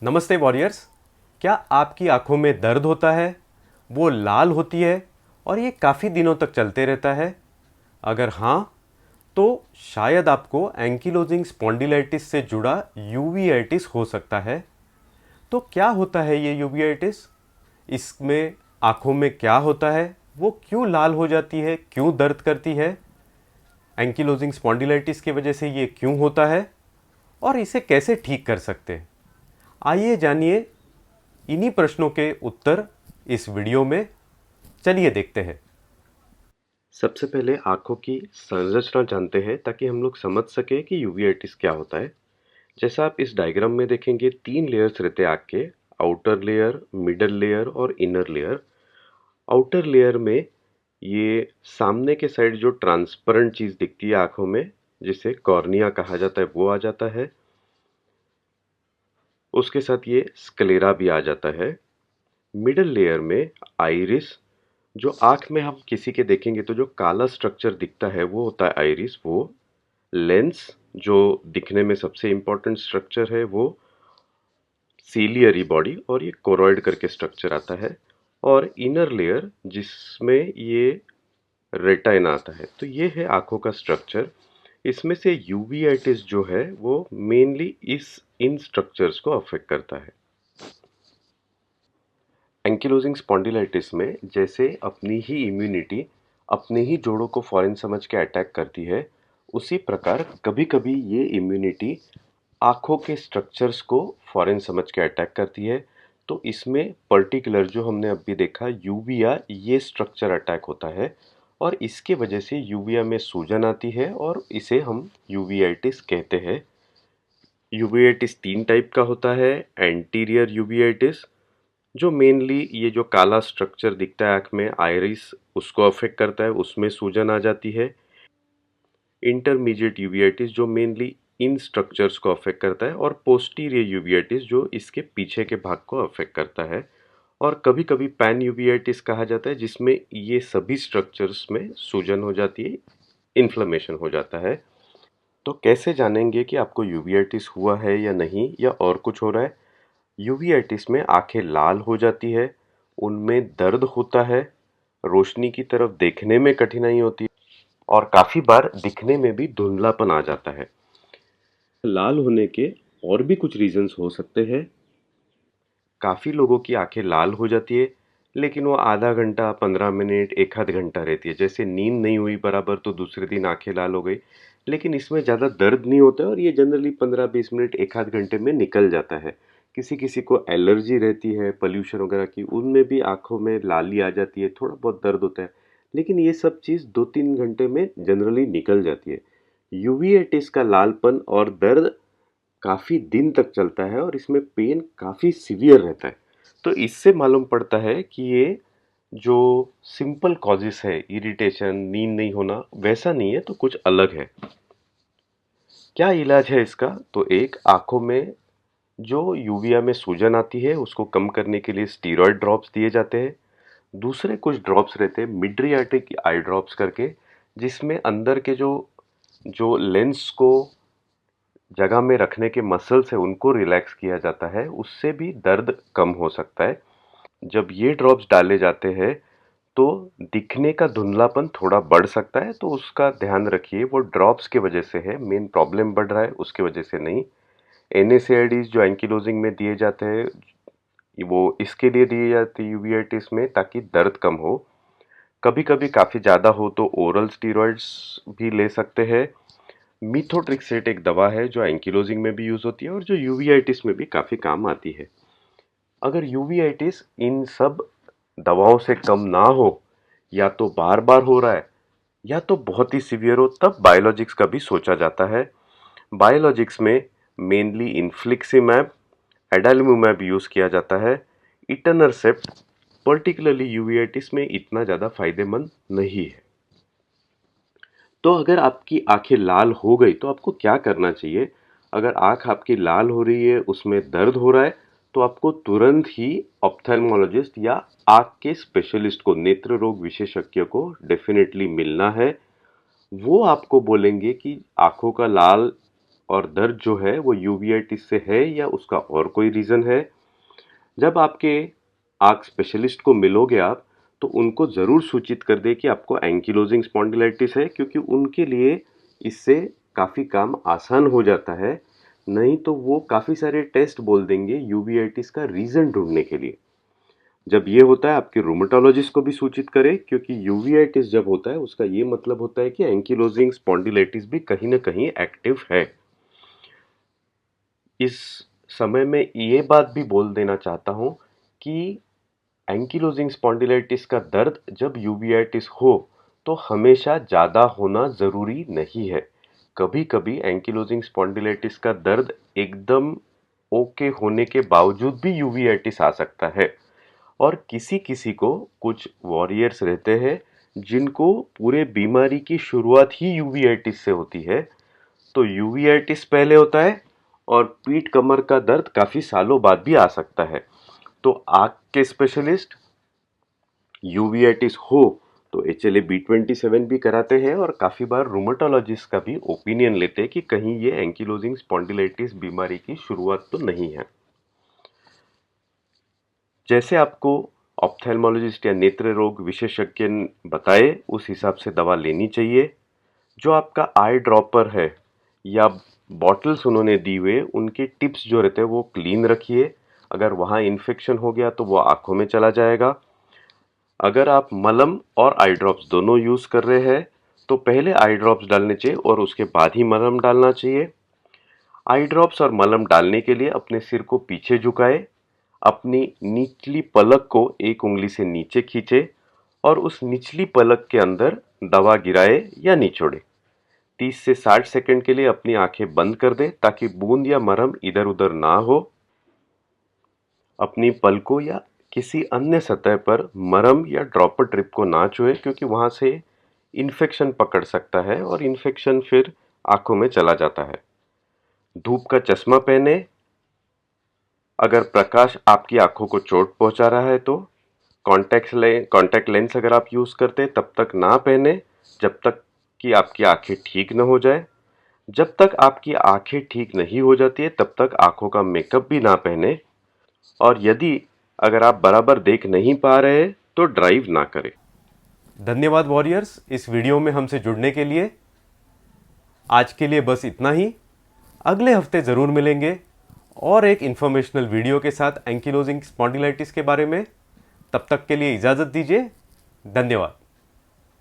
नमस्ते वॉरियर्स। क्या आपकी आंखों में दर्द होता है, वो लाल होती है और ये काफ़ी दिनों तक चलते रहता है? अगर हाँ, तो शायद आपको एंकिलोजिंग स्पॉन्डिलाइटिस से जुड़ा यूवीआइटिस हो सकता है। तो क्या होता है ये यूवीआइटिस? इसमें आंखों में क्या होता है, वो क्यों लाल हो जाती है, क्यों दर्द करती है? एंकिलोजिंग स्पॉन्डिलाइटिस की वजह से ये क्यों होता है और इसे कैसे ठीक कर सकते हैं? आइए जानिए इन्हीं प्रश्नों के उत्तर इस वीडियो में। चलिए देखते हैं। सबसे पहले आँखों की संरचना जानते हैं ताकि हम लोग समझ सकें कि यूवीआइटिस क्या होता है। जैसा आप इस डायग्राम में देखेंगे 3 लेयर्स रहते हैं आँख के, आउटर लेयर, मिडल लेयर और इनर लेयर। आउटर लेयर में ये सामने के साइड जो ट्रांसपेरेंट चीज़ दिखती है आँखों में, जिसे कॉर्निया कहा जाता है, वो आ जाता है। उसके साथ ये स्क्लेरा भी आ जाता है। मिडल लेयर में आइरिस, जो आँख में हम किसी के देखेंगे तो जो काला स्ट्रक्चर दिखता है वो होता है आइरिस। वो लेंस, जो दिखने में सबसे इम्पोर्टेंट स्ट्रक्चर है, वो सीलियरी बॉडी और ये कोरॉइड करके स्ट्रक्चर आता है। और इनर लेयर जिसमें ये रेटाइना आता है। तो ये है आंखों का स्ट्रक्चर। इसमें से यूवीआइटिस जो है वो मेनली इन स्ट्रक्चर्स को अफेक्ट करता है। एंकिलोजिंग स्पॉन्डिलाइटिस में जैसे अपनी ही इम्यूनिटी अपने ही जोड़ों को फॉरेन समझ के अटैक करती है, उसी प्रकार कभी-कभी ये इम्यूनिटी आँखों के स्ट्रक्चर्स को फॉरेन समझ के अटैक करती है। तो इसमें पर्टिकुलर जो हमने अभी देखा यूविया, ये स्ट्रक्चर अटैक होता है और इसके वजह से यूविया में सूजन आती है और इसे हम यूवियाइटिस कहते हैं। यूवियाइटिस 3 टाइप का होता है। एंटीरियर यूवियाइटिस, जो मेनली ये जो काला स्ट्रक्चर दिखता है आँख में आइरिस, उसको अफेक्ट करता है, उसमें सूजन आ जाती है। इंटरमीडिएट यूवियाइटिस जो मेनली इन स्ट्रक्चर्स को अफेक्ट करता है। और पोस्टीरियर यूवियाइटिस जो इसके पीछे के भाग को अफेक्ट करता है। और कभी-कभी पैन यूवियाइटिस कहा जाता है जिसमें ये सभी स्ट्रक्चर्स में सूजन हो जाती है, इन्फ्लेमेशन हो जाता है। तो कैसे जानेंगे कि आपको यूवियाइटिस हुआ है या नहीं, या और कुछ हो रहा है? यूवीआइटिस में आंखें लाल हो जाती है, उनमें दर्द होता है, रोशनी की तरफ देखने में कठिनाई होती है और काफी बार दिखने में भी धुंधलापन आ जाता है। लाल होने के और भी कुछ रीजंस हो सकते हैं। काफी लोगों की आंखें लाल हो जाती है, लेकिन वो आधा घंटा, 15 मिनट, एक आध घंटा रहती है। जैसे नींद नहीं हुई बराबर तो दूसरे दिन आंखें लाल हो गई, लेकिन इसमें ज़्यादा दर्द नहीं होता है और ये जनरली 15-20 मिनट, एक आध घंटे में निकल जाता है। किसी किसी को एलर्जी रहती है पॉल्यूशन वगैरह की, उनमें भी आंखों में लाली आ जाती है, थोड़ा बहुत दर्द होता है, लेकिन ये सब चीज़ 2-3 घंटे में जनरली निकल जाती है। यूवीएटिस का लालपन और दर्द काफ़ी दिन तक चलता है और इसमें पेन काफ़ी सीवियर रहता है। तो इससे मालूम पड़ता है कि ये जो सिंपल कॉजेस है, इरिटेशन, नींद नहीं होना, वैसा नहीं है, तो कुछ अलग है। क्या इलाज है इसका? तो एक, आंखों में जो यूविया में सूजन आती है उसको कम करने के लिए स्टीरॉयड ड्रॉप्स दिए जाते हैं। दूसरे कुछ ड्रॉप्स रहते हैं मिड्रियाटिक आई ड्रॉप्स करके, जिसमें अंदर के जो जो लेंस को जगह में रखने के मसल्स है उनको रिलैक्स किया जाता है, उससे भी दर्द कम हो सकता है। जब ये ड्रॉप्स डाले जाते हैं तो दिखने का धुंधलापन थोड़ा बढ़ सकता है, तो उसका ध्यान रखिए, वो ड्रॉप्स की वजह से है, मेन प्रॉब्लम बढ़ रहा है उसकी वजह से नहीं। एनएसएआईडीज जो एंकिलोजिंग में दिए जाते हैं, वो इसके लिए दिए जाते हैं यूवीआइटिस में, ताकि दर्द कम हो। कभी कभी काफ़ी ज़्यादा हो तो ओरल स्टीरॉइड्स भी ले सकते हैं। मीथोट्रिक्सेट एक दवा है जो एंकिलोजिंग में भी यूज़ होती है और जो यूवीआइटिस में भी काफ़ी काम आती है। अगर यूवीआइटिस इन सब दवाओं से कम ना हो, या तो बार बार हो रहा है या तो बहुत ही सीवियर हो, तब बायोलॉजिक्स का भी सोचा जाता है। बायोलॉजिक्स में मेनली इन्फ्लिक्सिमैब, एडालिमुमैब यूज़ किया जाता है। इटनरसेप्ट पर्टिकुलरली यूवीआइटिस में इतना ज़्यादा फायदेमंद नहीं है। तो अगर आपकी आंखें लाल हो गई तो आपको क्या करना चाहिए? अगर आंख आपकी लाल हो रही है, उसमें दर्द हो रहा है, तो आपको तुरंत ही ऑप्थेल्मोलॉजिस्ट या आंख के स्पेशलिस्ट को, नेत्र रोग विशेषज्ञ को डेफिनेटली मिलना है। वो आपको बोलेंगे कि आंखों का लाल और दर्द जो है वो यूवीआइटिस से है या उसका और कोई रीज़न है। जब आपके आँख स्पेशलिस्ट को मिलोगे आप, तो उनको ज़रूर सूचित कर दें कि आपको एंकिलोजिंग स्पॉन्डिलाइटिस है, क्योंकि उनके लिए इससे काफ़ी काम आसान हो जाता है। नहीं तो वो काफ़ी सारे टेस्ट बोल देंगे यूवीआइटिस का रीज़न ढूंढने के लिए। जब ये होता है आपके रूमेटोलॉजिस्ट को भी सूचित करें, क्योंकि यूवीआइटिस जब होता है उसका ये मतलब होता है कि एंकिलोजिंग स्पॉन्डिलाइटिस भी कहीं ना कहीं एक्टिव है। इस समय में ये बात भी बोल देना चाहता हूँ कि एंकिलोजिंग स्पॉन्डिलाइटिस का दर्द जब यूवीआइटिस हो तो हमेशा ज़्यादा होना ज़रूरी नहीं है। कभी कभी एंकिलोजिंग स्पॉन्डिलाइटिस का दर्द एकदम ओके होने के बावजूद भी यूवीआइटिस आ सकता है। और किसी किसी को कुछ वॉरियर्स रहते हैं जिनको पूरे बीमारी की शुरुआत ही यूवीआइटिस से होती है। तो यूवीआइटिस पहले होता है और पीठ कमर का दर्द काफ़ी सालों बाद भी आ सकता है। तो आँख के स्पेशलिस्ट यूवीआइटिस हो तो HLA-B27 भी कराते हैं और काफ़ी बार रूमेटोलॉजिस्ट का भी ओपिनियन लेते हैं कि कहीं ये एंकिलोजिंग स्पॉन्डिलाइटिस बीमारी की शुरुआत तो नहीं है। जैसे आपको ऑप्थेल्मोलॉजिस्ट या नेत्र रोग विशेषज्ञ बताए उस हिसाब से दवा लेनी चाहिए। जो आपका आई ड्रॉपर है या बॉटल्स उन्होंने दी हुए उनके टिप्स जो रहते हैं वो क्लीन रखिए। अगर वहाँ इन्फेक्शन हो गया तो वो आँखों में चला जाएगा। अगर आप मलम और आई ड्रॉप्स दोनों यूज़ कर रहे हैं तो पहले आई ड्रॉप्स डालने चाहिए और उसके बाद ही मलम डालना चाहिए। आई ड्रॉप्स और मलम डालने के लिए अपने सिर को पीछे झुकाए, अपनी निचली पलक को एक उंगली से नीचे खींचे और उस निचली पलक के अंदर दवा गिराए या निचोड़े। 30 से 60 सेकंड के लिए अपनी आंखें बंद कर दें ताकि बूंद या मरहम इधर उधर ना हो। अपनी पलकों या किसी अन्य सतह पर मरहम या ड्रॉपर ट्रिप को ना छुए, क्योंकि वहां से इन्फेक्शन पकड़ सकता है और इन्फेक्शन फिर आंखों में चला जाता है। धूप का चश्मा पहने। अगर प्रकाश आपकी आंखों को चोट पहुंचा रहा है तो कॉन्टैक्ट लेंस अगर आप यूज़ करते हैं तब तक ना पहने जब तक कि आपकी आंखें ठीक न हो जाए। जब तक आपकी आंखें ठीक नहीं हो जाती है तब तक आंखों का मेकअप भी ना पहने। और यदि अगर आप बराबर देख नहीं पा रहे तो ड्राइव ना करें। धन्यवाद वॉरियर्स इस वीडियो में हमसे जुड़ने के लिए। आज के लिए बस इतना ही। अगले हफ्ते ज़रूर मिलेंगे और एक इन्फॉर्मेशनल वीडियो के साथ एंकिलोजिंग स्पॉन्डिलाइटिस के बारे में। तब तक के लिए इजाज़त दीजिए। धन्यवाद।